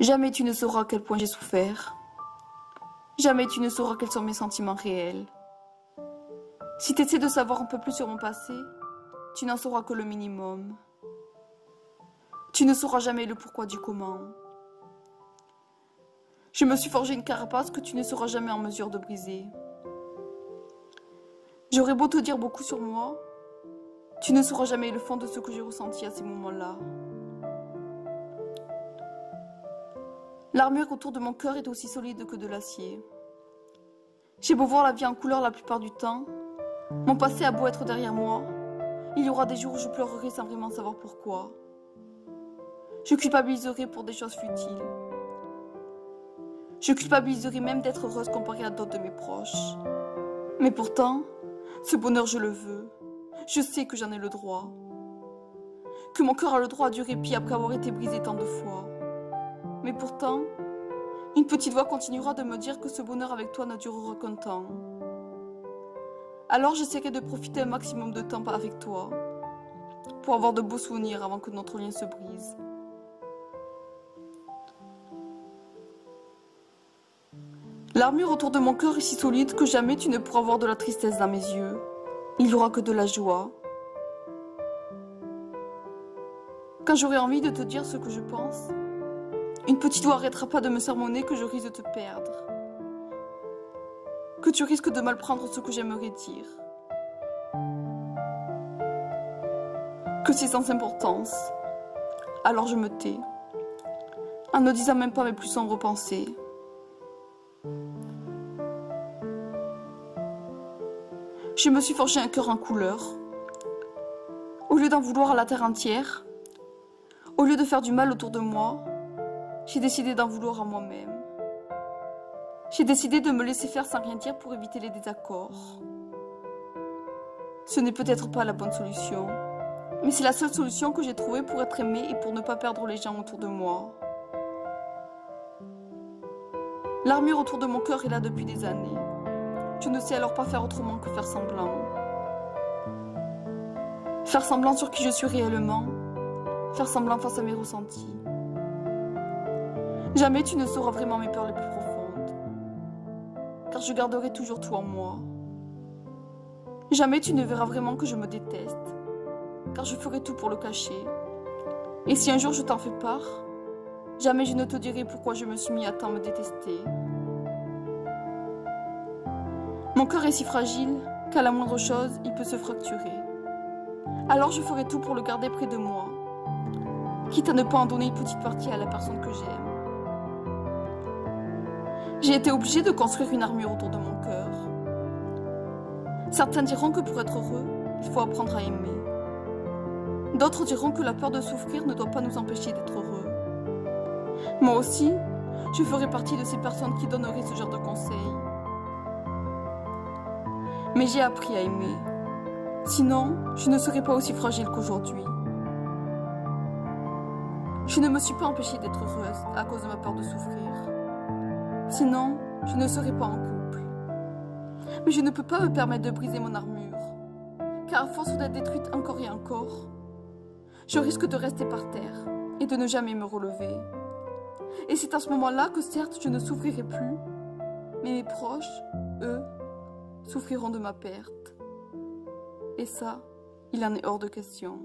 Jamais tu ne sauras à quel point j'ai souffert. Jamais tu ne sauras quels sont mes sentiments réels. Si tu essaies de savoir un peu plus sur mon passé, tu n'en sauras que le minimum. Tu ne sauras jamais le pourquoi du comment. Je me suis forgé une carapace que tu ne seras jamais en mesure de briser. J'aurais beau te dire beaucoup sur moi, tu ne sauras jamais le fond de ce que j'ai ressenti à ces moments-là. L'armure autour de mon cœur est aussi solide que de l'acier. J'ai beau voir la vie en couleur la plupart du temps, mon passé a beau être derrière moi, il y aura des jours où je pleurerai sans vraiment savoir pourquoi. Je culpabiliserai pour des choses futiles. Je culpabiliserai même d'être heureuse comparée à d'autres de mes proches. Mais pourtant, ce bonheur je le veux. Je sais que j'en ai le droit. Que mon cœur a le droit du répit après avoir été brisé tant de fois. Mais pourtant, une petite voix continuera de me dire que ce bonheur avec toi ne durera qu'un temps. Alors j'essaierai de profiter un maximum de temps avec toi, pour avoir de beaux souvenirs avant que notre lien se brise. L'armure autour de mon cœur est si solide que jamais tu ne pourras voir de la tristesse dans mes yeux. Il n'y aura que de la joie. Quand j'aurai envie de te dire ce que je pense, une petite voix arrêtera pas de me sermonner que je risque de te perdre. Que tu risques de mal prendre ce que j'aimerais dire. Que c'est sans importance. Alors je me tais, en ne disant même pas mes plus sombres pensées. Je me suis forgé un cœur en couleur. Au lieu d'en vouloir à la terre entière, au lieu de faire du mal autour de moi, j'ai décidé d'en vouloir à moi-même. J'ai décidé de me laisser faire sans rien dire pour éviter les désaccords. Ce n'est peut-être pas la bonne solution, mais c'est la seule solution que j'ai trouvée pour être aimée et pour ne pas perdre les gens autour de moi. L'armure autour de mon cœur est là depuis des années. Je ne sais alors pas faire autrement que faire semblant. Faire semblant sur qui je suis réellement. Faire semblant face à mes ressentis. Jamais tu ne sauras vraiment mes peurs les plus profondes. Car je garderai toujours tout en moi. Jamais tu ne verras vraiment que je me déteste. Car je ferai tout pour le cacher. Et si un jour je t'en fais part, jamais je ne te dirai pourquoi je me suis mis à tant me détester. Mon cœur est si fragile qu'à la moindre chose, il peut se fracturer. Alors je ferai tout pour le garder près de moi, quitte à ne pas en donner une petite partie à la personne que j'aime. J'ai été obligée de construire une armure autour de mon cœur. Certains diront que pour être heureux, il faut apprendre à aimer. D'autres diront que la peur de souffrir ne doit pas nous empêcher d'être heureux. Moi aussi, je ferai partie de ces personnes qui donneraient ce genre de conseils. Mais j'ai appris à aimer. Sinon, je ne serais pas aussi fragile qu'aujourd'hui. Je ne me suis pas empêchée d'être heureuse à cause de ma peur de souffrir. Sinon, je ne serais pas en couple. Mais je ne peux pas me permettre de briser mon armure. Car à force d'être détruite encore et encore, je risque de rester par terre et de ne jamais me relever. Et c'est à ce moment-là que certes je ne souffrirai plus, mais mes proches, eux, souffriront de ma perte. Et ça, il en est hors de question.